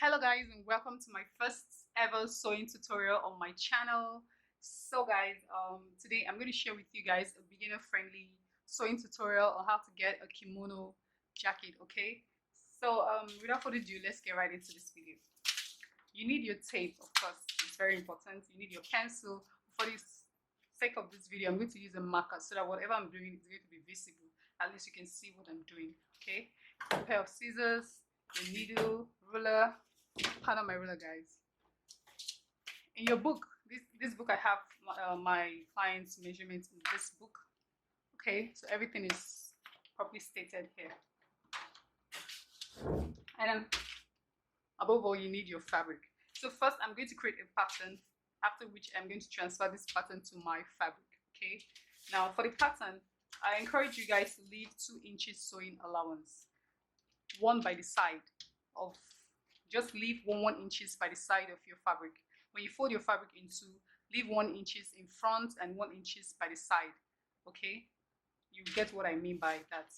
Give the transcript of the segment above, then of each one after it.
Hello guys, and welcome to my first ever sewing tutorial on my channel. So guys, today I'm going to share with you guys a beginner friendly sewing tutorial on how to get a kimono jacket. Okay, so without further ado, let's get right into this video. You need your tape, of course, it's very important. You need your pencil. For the sake of this video, I'm going to use a marker so that whatever I'm doing is going to be visible. At least you can see what I'm doing. Okay, a pair of scissors, a needle, ruler. Pardon my ruler, guys. In your book, this book, I have my client's measurements in this book. Okay, so everything is properly stated here. And then above all, you need your fabric. So first I'm going to create a pattern, after which I'm going to transfer this pattern to my fabric. Okay, now for the pattern, I encourage you guys to leave 2 inches sewing allowance, one by the side of, just leave 1 inches by the side of your fabric. When you fold your fabric in 2, leave 1 inches in front and 1 inches by the side. Okay, you get what I mean by that.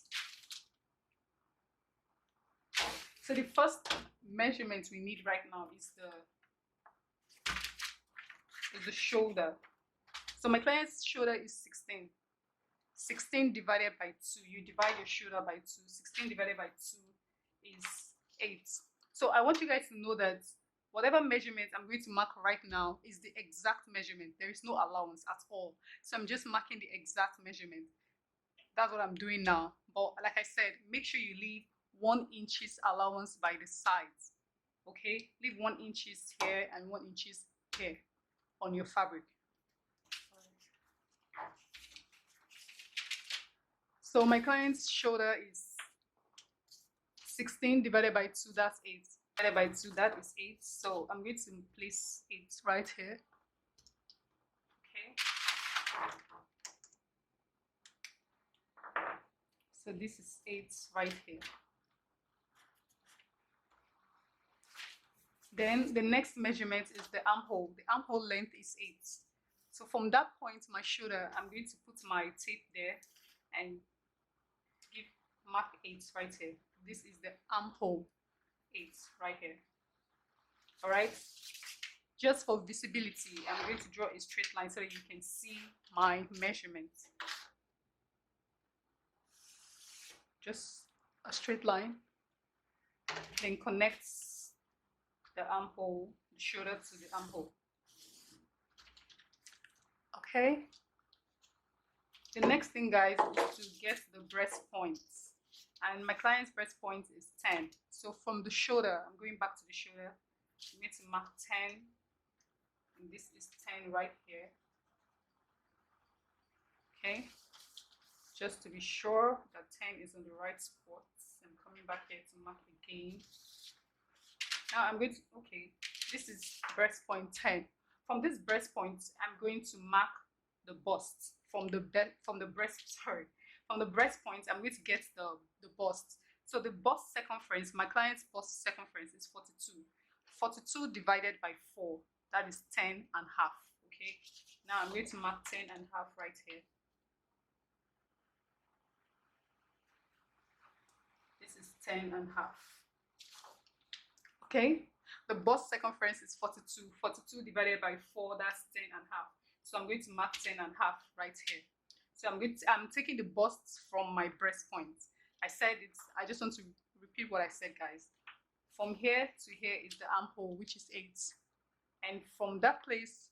So the first measurement we need right now is the shoulder. So my client's shoulder is 16. 16 divided by 2. You divide your shoulder by 2. 16 divided by 2 is 8. So I want you guys to know that whatever measurement I'm going to mark right now is the exact measurement. There is no allowance at all. So I'm just marking the exact measurement. That's what I'm doing now. But like I said, make sure you leave 1 inches allowance by the sides. Okay, leave 1 inches here and 1 inches here on your fabric. So my client's shoulder is 16 divided by 2, that's 8. Divided by 2, that is 8. So I'm going to place 8 right here. Okay. So this is 8 right here. Then the next measurement is the armhole. The armhole length is 8. So from that point, my shoulder, I'm going to put my tape there and mark 8 right here. This is the armhole, 8 right here. All right, just for visibility, I'm going to draw a straight line so that you can see my measurement. Just a straight line, then connects the armhole, the shoulder to the armhole. Okay, the next thing, guys, is to get the breast points. And my client's breast point is 10. So from the shoulder, I'm going back to the shoulder. I'm going to mark 10. And this is 10 right here. Okay. Just to be sure that 10 is on the right spot. I'm coming back here to mark again. Now I'm going to, okay, this is breast point 10. From this breast point, I'm going to mark the bust. From the breast point, I'm going to get the bust. So the bust circumference, my client's bust circumference is 42. 42 divided by 4, that is 10 and a half. Okay, now I'm going to mark 10 and a half right here. This is 10 and a half. Okay, the bust circumference is 42. 42 divided by 4, that's 10 and a half. So I'm going to mark 10 and a half right here. So I'm taking the busts from my breast point. I said it, I just want to repeat what I said, guys. From here to here is the armhole, which is 8. And from that place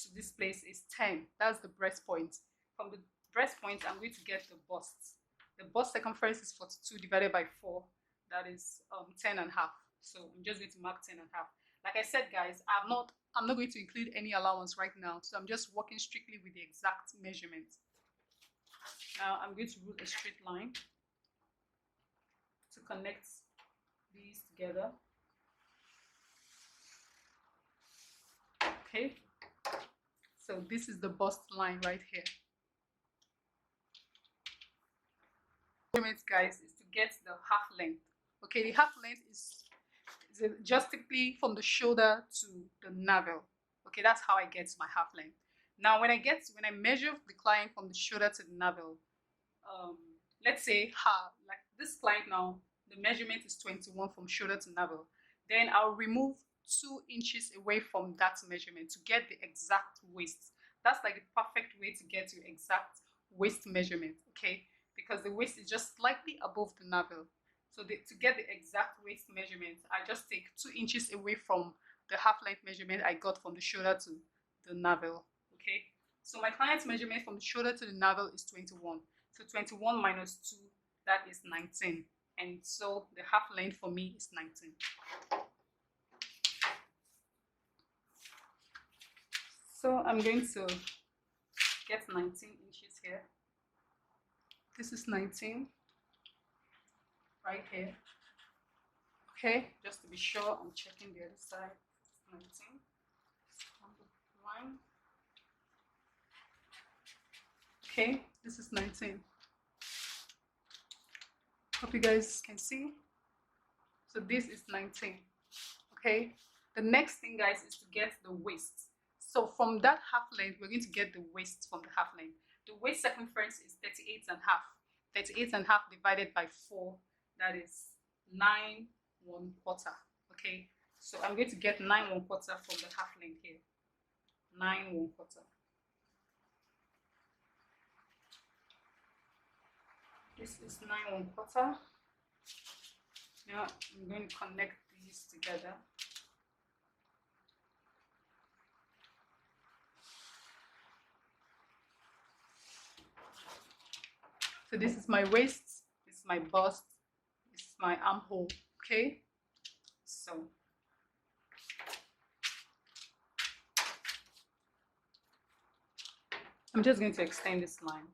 to this place is 10. That's the breast point. From the breast point, I'm going to get the bust. The bust circumference is 42 divided by 4. That is 10 and a half. So I'm just going to mark 10 and a half. Like I said, guys, I'm not going to include any allowance right now, so I'm just working strictly with the exact measurement. Now I'm going to rule a straight line to connect these together. Okay, so this is the bust line right here. Measurement, guys, is to get the half length. Okay, the half length is just typically from the shoulder to the navel. Okay, that's how I get my half length. Now when I measure the client from the shoulder to the navel, let's say like this client now, the measurement is 21 from shoulder to navel. Then I'll remove 2 inches away from that measurement to get the exact waist. That's like the perfect way to get your exact waist measurement, okay? Because the waist is just slightly above the navel. So to get the exact waist measurement, I just take 2 inches away from the half length measurement I got from the shoulder to the navel, okay? So my client's measurement from the shoulder to the navel is 21. So 21 minus 2, that is 19. And so the half length for me is 19. So I'm going to get 19 inches here. This is 19 right here. Okay, just to be sure, I'm checking the other side. 19 on the line. Okay, this is 19. Hope you guys can see. So this is 19. Okay, the next thing, guys, is to get the waist. So from that half length, we're going to get the waist from the half length. The waist circumference is 38 and a half. 38 and a half divided by 4, that is 9 1/4. Okay, so I'm going to get 9 1/4 from the half length here. 9 1/4. This is 9 1/4. Now I'm going to connect these together. So this is my waist, this is my bust, this is my armhole, okay? So I'm just going to extend this line.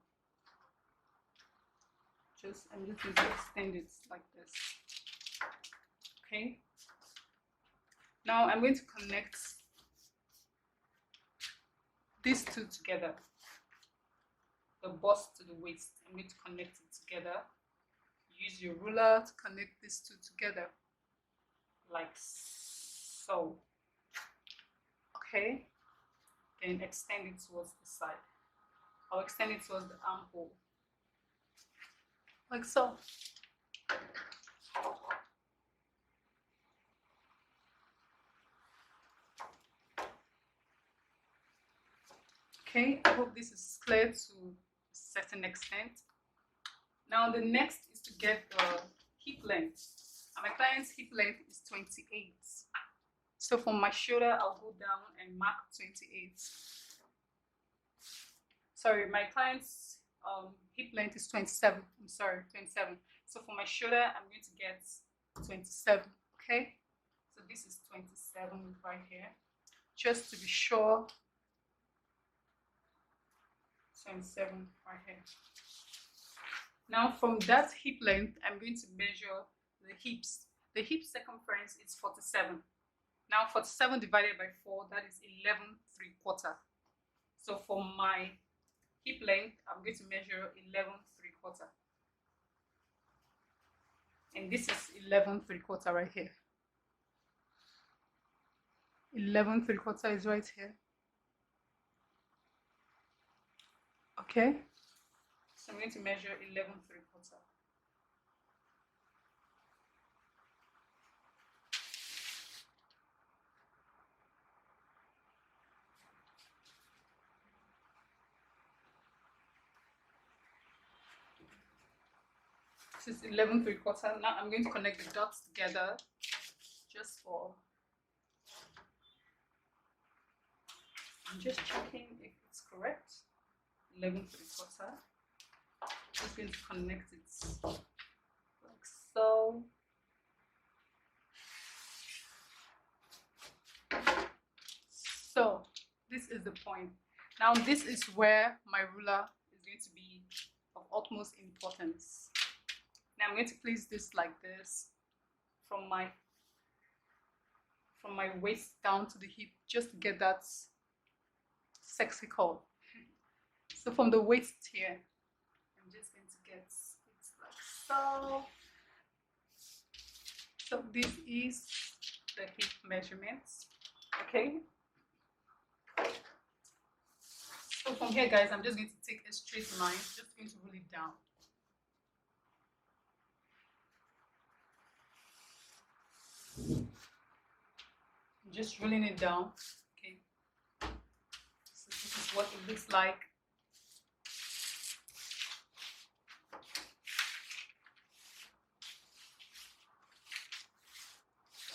I'm just going to extend it like this, okay? Now I'm going to connect these two together. The bust to the waist. I'm going to connect it together. Use your ruler to connect these two together, like so. Okay, then extend it towards the side. I'll extend it towards the armhole, like so. Okay, I hope this is clear to a certain extent. Now the next is to get the hip length. And my client's hip length is 28. So from my shoulder, I'll go down and mark 28. Sorry, my client's hip length is 27. I'm sorry, 27. So for my shoulder, I'm going to get 27. Okay, so this is 27 right here. Just to be sure, 27 right here. Now from that hip length, I'm going to measure the hips. The hip circumference is 47. Now 47 divided by 4, that is 11 3/4. So for my hip length, I'm going to measure 11 3/4. And this is 11 3/4 right here. 11 3/4 is right here. Okay, so I'm going to measure 11 3/4. This is 11 3/4. Now I'm going to connect the dots together just for. I'm just checking if it's correct. 11 3/4. Just going to connect it like so. So this is the point. Now this is where my ruler is going to be of utmost importance. Now I'm going to place this like this from my waist down to the hip, just to get that sexy curl. So from the waist here, I'm just going to get it like so. So this is the hip measurements, okay? So from here, guys, I'm just going to take a straight line, just going to roll it down. just rolling it down. Okay, so this is what it looks like.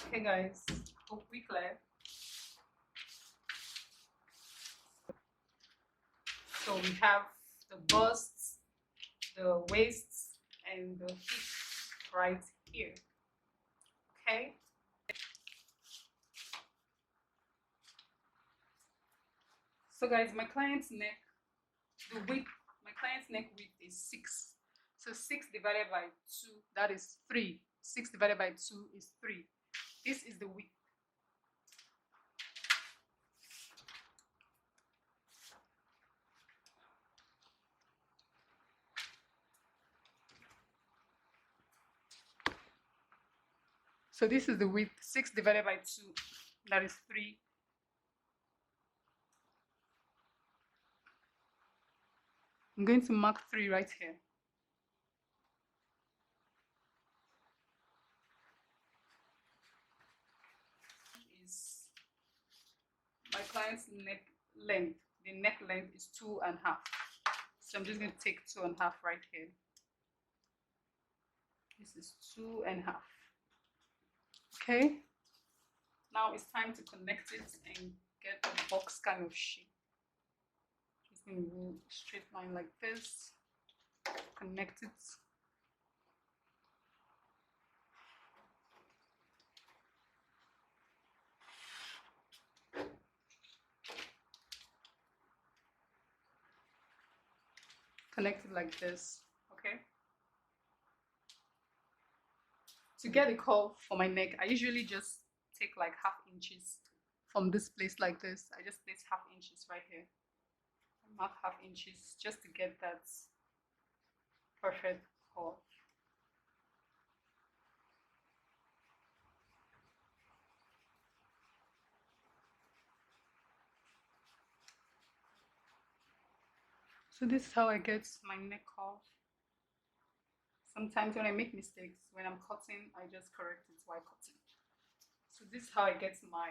Okay guys, hope we clear. So we have the busts, the waists, and the hips right here. Okay. So guys, my client's neck, the width, my client's neck width is 6. So 6 divided by 2, that is 3. 6 divided by 2 is 3. This is the width. So this is the width. 6 divided by 2, that is 3. I'm going to mark 3 right here. Is my client's neck length. The neck length is 2.5. So I'm just going to take 2.5 right here. This is 2.5. Okay. Now it's time to connect it and get a box kind of shape. Just going to do a straight line like this. Connect it. Connect it like this. Okay. To get a curve for my neck, I usually just take like 1/2 inches from this place like this. I just place 1/2 inches right here. Mark 1/2 inches just to get that perfect curve. So this is how I get my neck curve. Sometimes when I make mistakes, when I'm cutting, I just correct it while cutting. So this is how I get my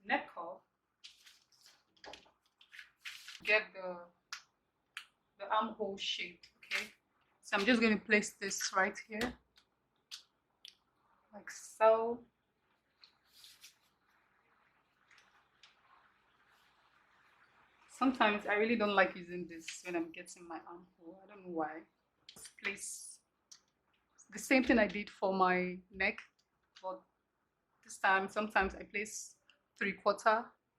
neck curve. Get the armhole shape, okay? So I'm just going to place this right here, like so. Sometimes I really don't like using this when I'm getting my armhole. I don't know why. Just place the same thing I did for my neck, but this time sometimes I place 3/4.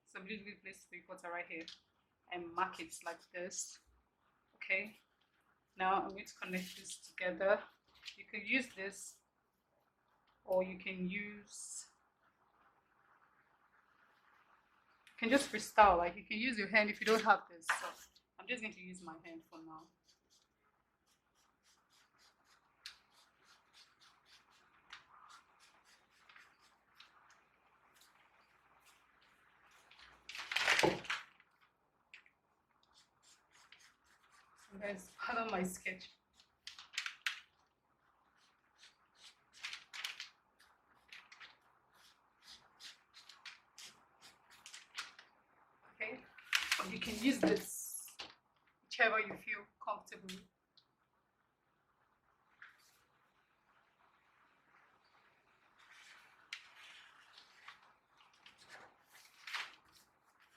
So I'm just going to place 3/4 right here and mark it like this. Okay. Now I'm going to connect this together. You can use this, or you can just freestyle. Like you can use your hand if you don't have this. So I'm just going to use my hand for now. So guys, pardon my sketch. Okay, you can use this whichever you feel comfortable with.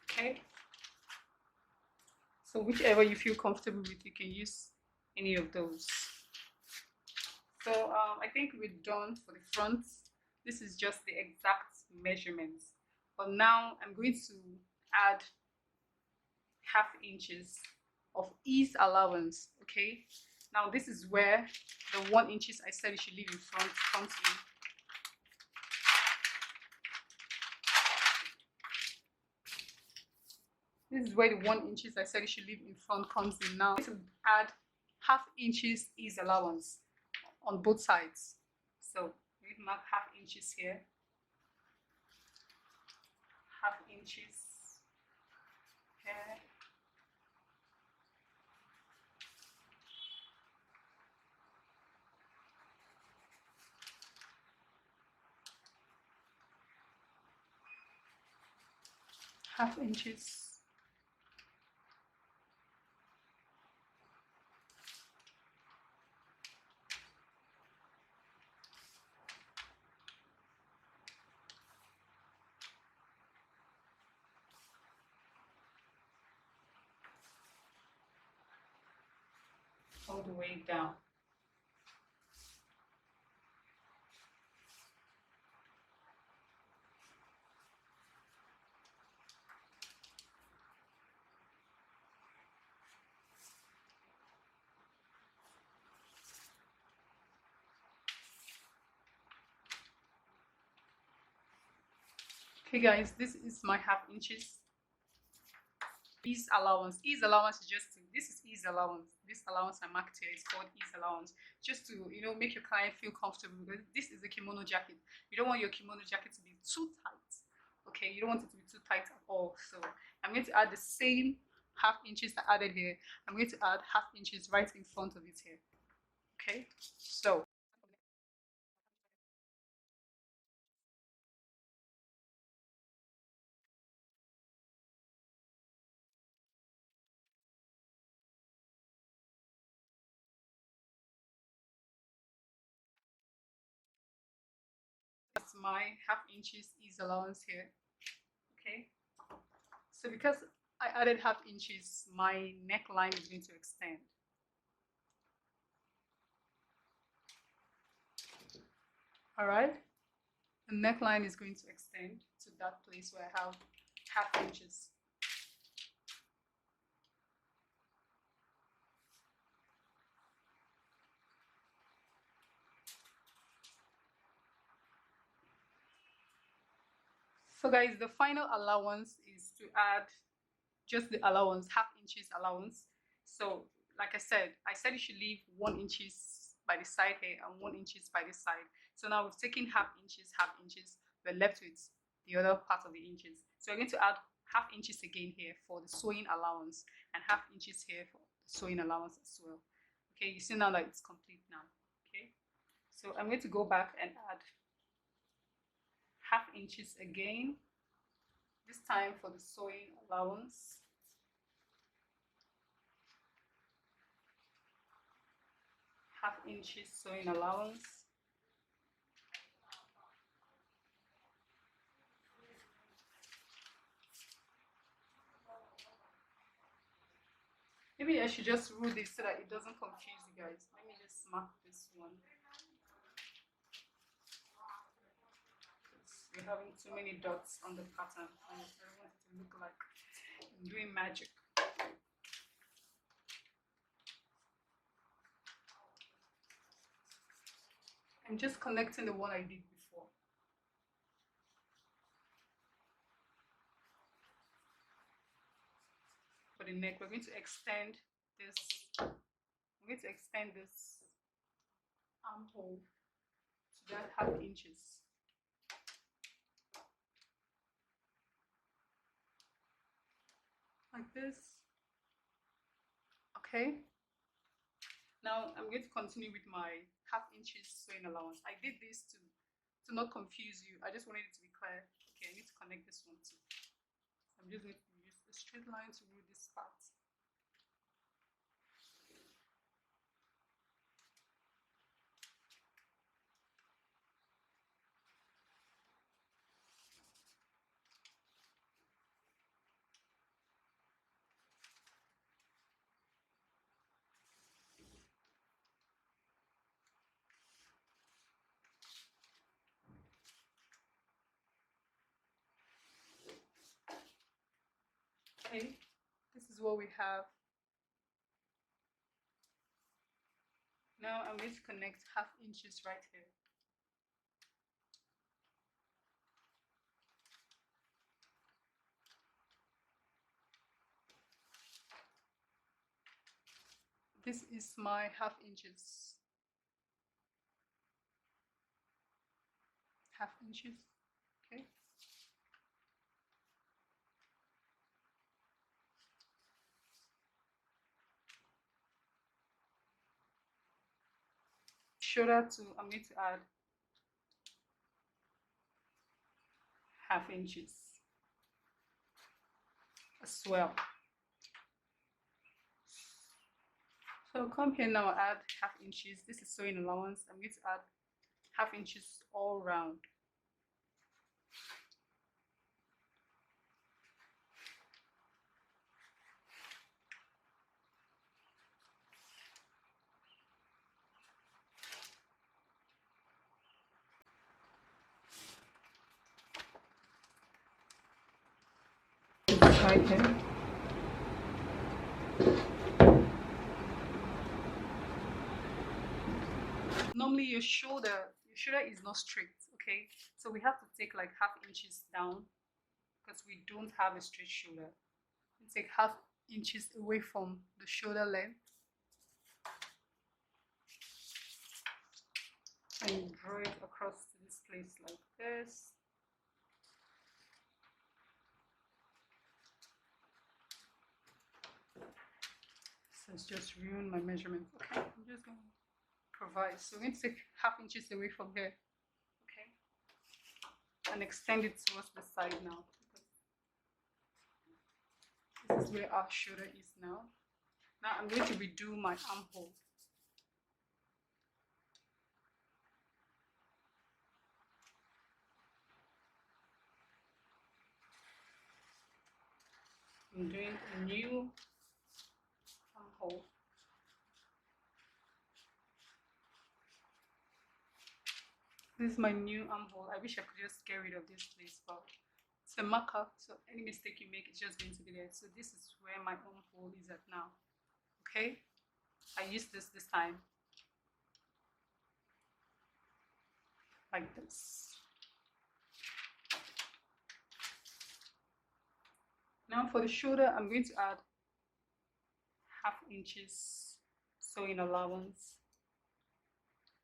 Okay, so whichever you feel comfortable with, you can use any of those. So I think we're done for the front. This is just the exact measurements. But now I'm going to add 1/2 inches of ease allowance. Okay, now this is where the 1 inches I said you should leave in front comes in. This is where the 1 inches I said you should leave in front comes in. Now to add 1/2 inches ease allowance on both sides. So we mark 1/2 inches here, 1/2 inches here. half inches. All the way down. Okay guys, this is my half inches. Ease allowance. Ease allowance is just to, this is ease allowance. This allowance I marked here is called ease allowance. Just to, make your client feel comfortable, because this is a kimono jacket. You don't want your kimono jacket to be too tight. Okay, you don't want it to be too tight at all. So I'm going to add the same half inches I added here. I'm going to add half inches right in front of it here. Okay, so that's my half inches ease allowance here. Okay, so because I added half inches, my neckline is going to extend. All right, the neckline is going to extend to that place where I have half inches. So guys, the final allowance is to add just the allowance, half inches allowance. So like I said you should leave 1 inches by the side here and 1 inches by the side. So now we've taken half inches, we're left with the other part of the inches. So we're going to add half inches again here for the sewing allowance and half inches here for the sewing allowance as well. Okay, you see now that it's complete now. Okay, so I'm going to go back and add half inches again, this time for the sewing allowance. Half inches sewing allowance. Maybe I should just rule this so that it doesn't confuse you guys. Let me just mark this one. We're having too many dots on the pattern and I don't want it to look like I'm doing magic. I'm just connecting the one I did before. For the neck, we're going to extend this. We're going to extend this armhole to that half inches. Like this. Okay. Now I'm going to continue with my half inches sewing allowance. I did this to not confuse you. I just wanted it to be clear. Okay, I need to connect this one too. I'm just going to use a straight line to rule this part. Okay, this is what we have. Now I'm going to connect half inches right here. This is my half inches. Half inches, okay. Shoulder too, I'm going to add half inches. as well. So come here now, add half inches. This is sewing allowance. I'm going to add half inches all round. Right here. Normally your shoulder is not straight, okay? So we have to take like half inches down because we don't have a straight shoulder. We take half inches away from the shoulder length and draw it across to this place like this. So it's just ruined my measurement. Okay, I'm just going to provide. So we're going to take half inches away from here, okay, and extend it towards the side now. This is where our shoulder is now. Now I'm going to redo my armhole. I'm doing a new armhole. This is my new armhole. I wish I could just get rid of this place, but it's a marker, so any mistake you make is just going to be there. So this is where my armhole is at now. Okay, I used this time like this. Now for the shoulder, I'm going to add half inches sewing allowance.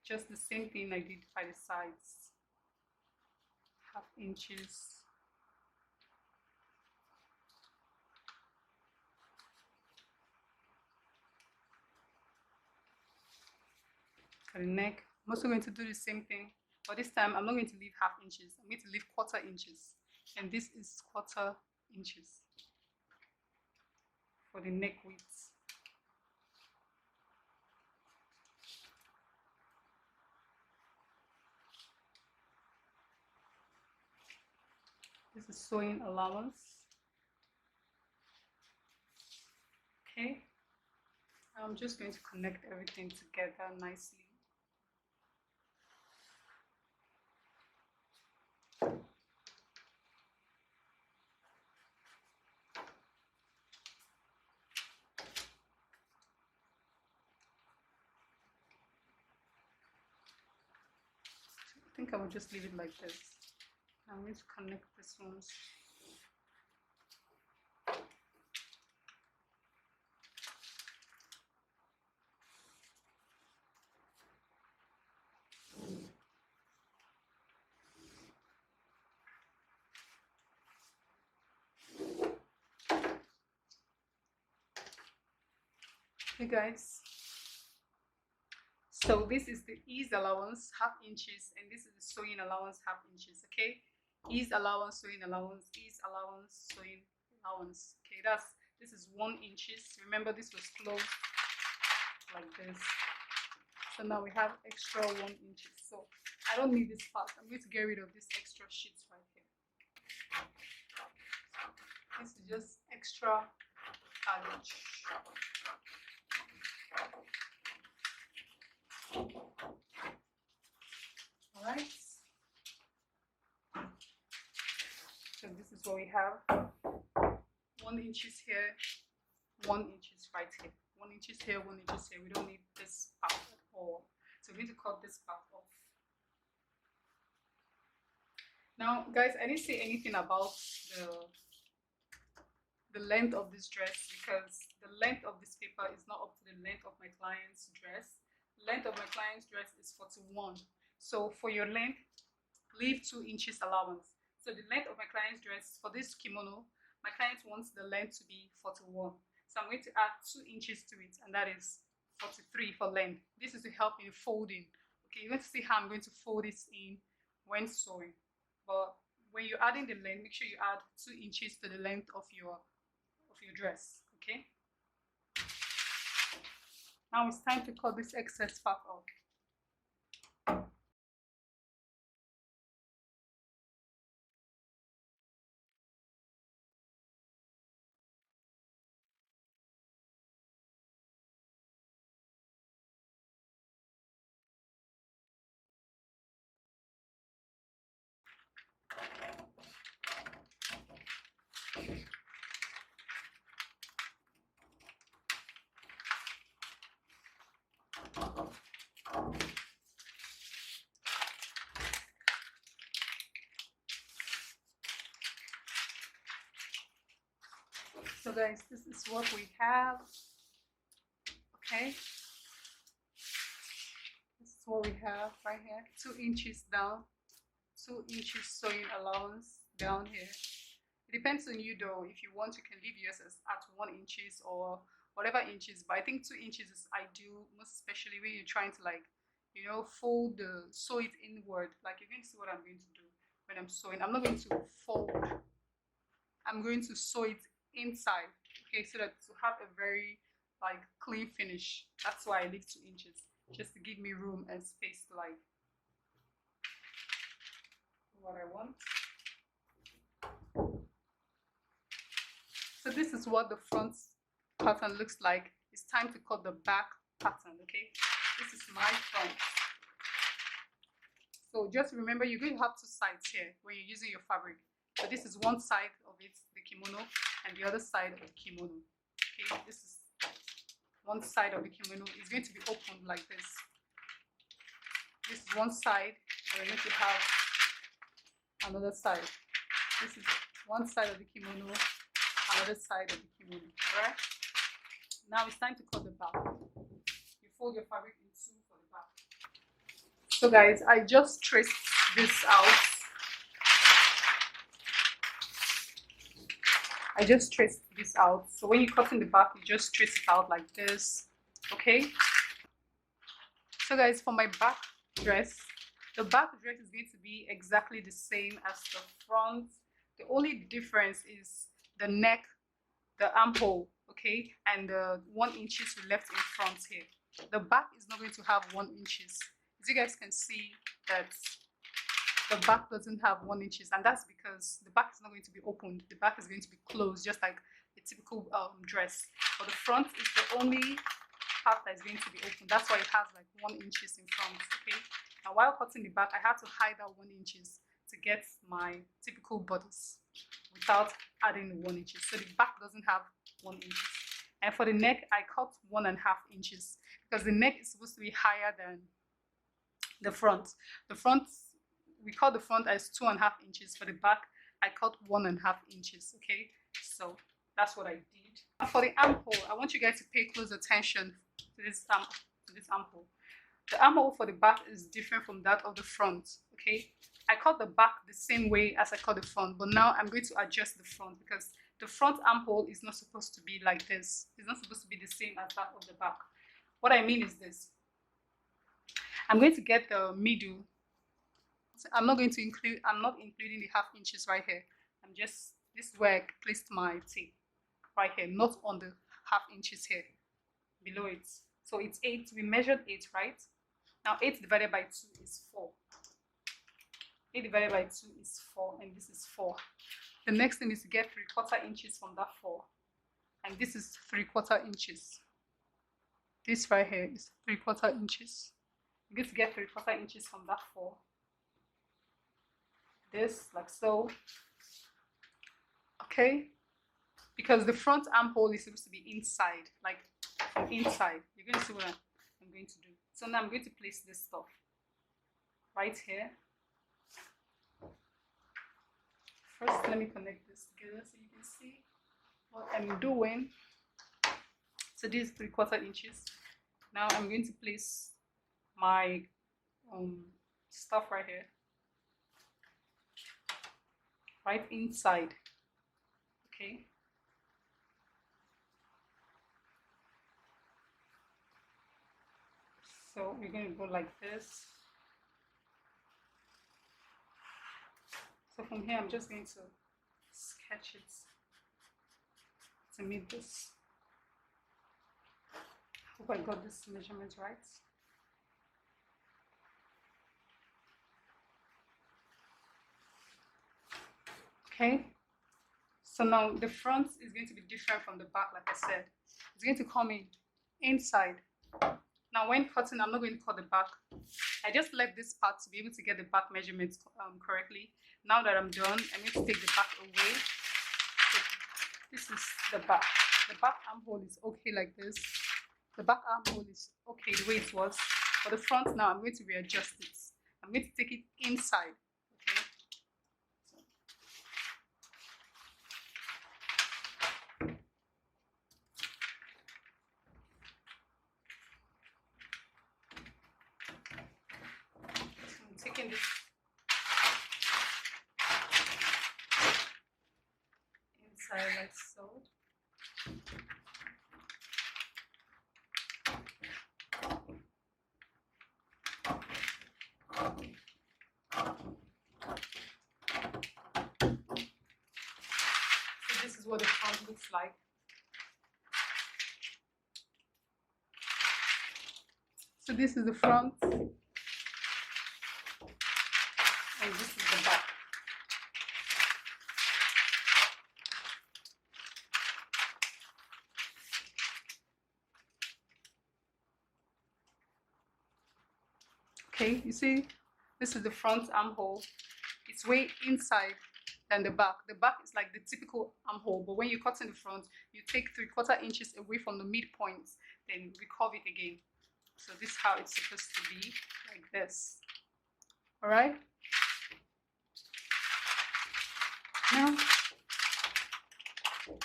Just the same thing I did by the sides. Half inches. For the neck, I'm also going to do the same thing, but this time I'm not going to leave half inches. I'm going to leave quarter inches, and this is quarter inches for the neck width. This is sewing allowance. Okay, I'm just going to connect everything together nicely. I think I will just leave it like this. I'm going to connect this ones. Hey guys, so this is the ease allowance half inches, and this is the sewing allowance half inches. Okay, ease allowance, sewing allowance, ease allowance, sewing allowance. Okay, this is 1 inches. Remember this was closed like this, so now we have extra 1 inches. So I don't need this part. I'm going to get rid of this extra sheets right here. This is just extra baggage. All right, so this is what we have. 1 inches here, 1 inches right here, 1 inches here, 1 inches here. We don't need this part at all, so we need to cut this part off. Now guys, I didn't say anything about the length of this dress, because the length of this paper is not up to the length of my client's dress. The length of my client's dress is 41. So for your length, leave 2 inches allowance. So the length of my client's dress for this kimono, my client wants the length to be 41. So I'm going to add 2 inches to it, and that is 43 for length. This is to help in folding. Okay, you're going to see how I'm going to fold this in when sewing. But when you're adding the length, make sure you add 2 inches to the length of your your dress. Okay, now it's time to cut this excess fat off. So guys, this is what we have. Okay, this is what we have right here. 2 inches down, 2 inches sewing allowance down here. It depends on you though. If you want, you can leave yours at 1 inches or whatever inches, but I think 2 inches is ideal, most especially when you're trying to, like, you know, sew it inward. Like, you're going to see what I'm going to do when I'm sewing. I'm not going to fold, I'm going to sew it inside, okay, so that to have a very like clean finish. That's why I leave 2 inches, just to give me room and space to like what I want. So this is what the front pattern looks like. It's time to cut the back pattern. Okay, this is my front. So just remember, you're going to have 2 sides here when you're using your fabric. So this is one side of it, the kimono, and the other side of the kimono. Okay, this is one side of the kimono. It's going to be opened like this. This is one side, and we're going to have another side. This is one side of the kimono, another side of the kimono. Alright? Now it's time to cut the back. You fold your fabric in 2 for the back. So guys, I just traced this out. I just traced this out. So when you cut in the back, you just trace it out like this. Okay? So guys, for my back dress, the back dress is going to be exactly the same as the front. The only difference is the neck, the armhole, okay, and the 1 inches we left in front here. The back is not going to have 1 inches. As you guys can see, that the back doesn't have 1 inches, and that's because the back is not going to be opened. The back is going to be closed, just like a typical dress. But the front is the only part that is going to be open. That's why it has like 1 inches in front. Okay. Now while cutting the back, I had to hide that 1 inches to get my typical bodice without adding 1 inches. So the back doesn't have 1 inches. And for the neck, I cut 1.5 inches because the neck is supposed to be higher than the front. The front, we cut the front as 2.5 inches. For the back, I cut 1.5 inches. Okay, so that's what I did. And for the armhole, I want you guys to pay close attention to this armhole. The armhole for the back is different from that of the front. Okay, I cut the back the same way as I cut the front, but now I'm going to adjust the front because the front armhole is not supposed to be like this. It's not supposed to be the same as that of the back. What I mean is this. I'm going to get the middle. I'm not including the 1/2 inches right here. This is where I placed my tape right here, not on the 1/2 inches here below it. So it's 8. We measured 8, right? Now 8 divided by 2 is 4. 8 divided by 2 is 4, and this is 4. The next thing is to get 3/4 inches from that 4, and this is 3/4 inches. This right here is 3/4 inches. You're going to get 3/4 inches from that 4. This, like so. Okay, because the front armhole is supposed to be inside, like from inside. You're going to see what I'm going to do. So now I'm going to place this stuff right here. First, let me connect this together so you can see what I'm doing. So this is 3/4 inches. Now I'm going to place my stuff right here, right inside. Okay. So we're going to go like this. So from here, I'm just going to sketch it to meet this. Hope I got this measurement right. Okay, so now the front is going to be different from the back. Like I said, it's going to come in inside. Now when cutting, I'm not going to cut the back. I just left this part to be able to get the back measurements correctly. Now that I'm done, I'm going to take the back away. So this is the back. The back armhole is okay like this. The back armhole is okay the way it was. For the front now, I'm going to readjust it. I'm going to take it inside. Okay. So I'm taking this inside like so. So this is what the front looks like. So this is the front, and this is the back. Okay, you see, this is the front armhole. It's way inside than the back. The back is like the typical armhole, but when you cut in the front, you take 3/4 inches away from the midpoint, then recurve it again. So this is how it's supposed to be, like this. All right. Now,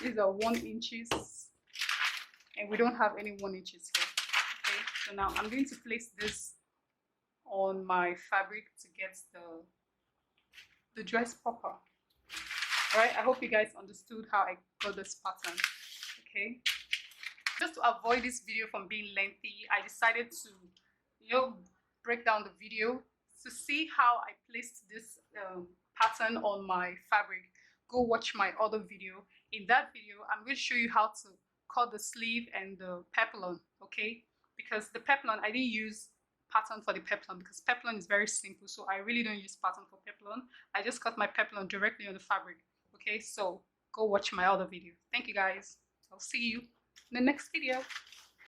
these are 1 inches, and we don't have any 1 inches here. Okay, so now I'm going to place this on my fabric to get the dress proper. All right, I hope you guys understood how I got this pattern. Okay, just to avoid this video from being lengthy, I decided to break down the video to see how I placed this pattern on my fabric. Go watch my other video. In that video, I'm going to show you how to cut the sleeve and the peplon. Okay, because the peplon, I didn't use pattern for the peplon because peplon is very simple, so I really don't use pattern for peplon. I just cut my peplon directly on the fabric. Okay, so go watch my other video. Thank you guys. I'll see you in the next video.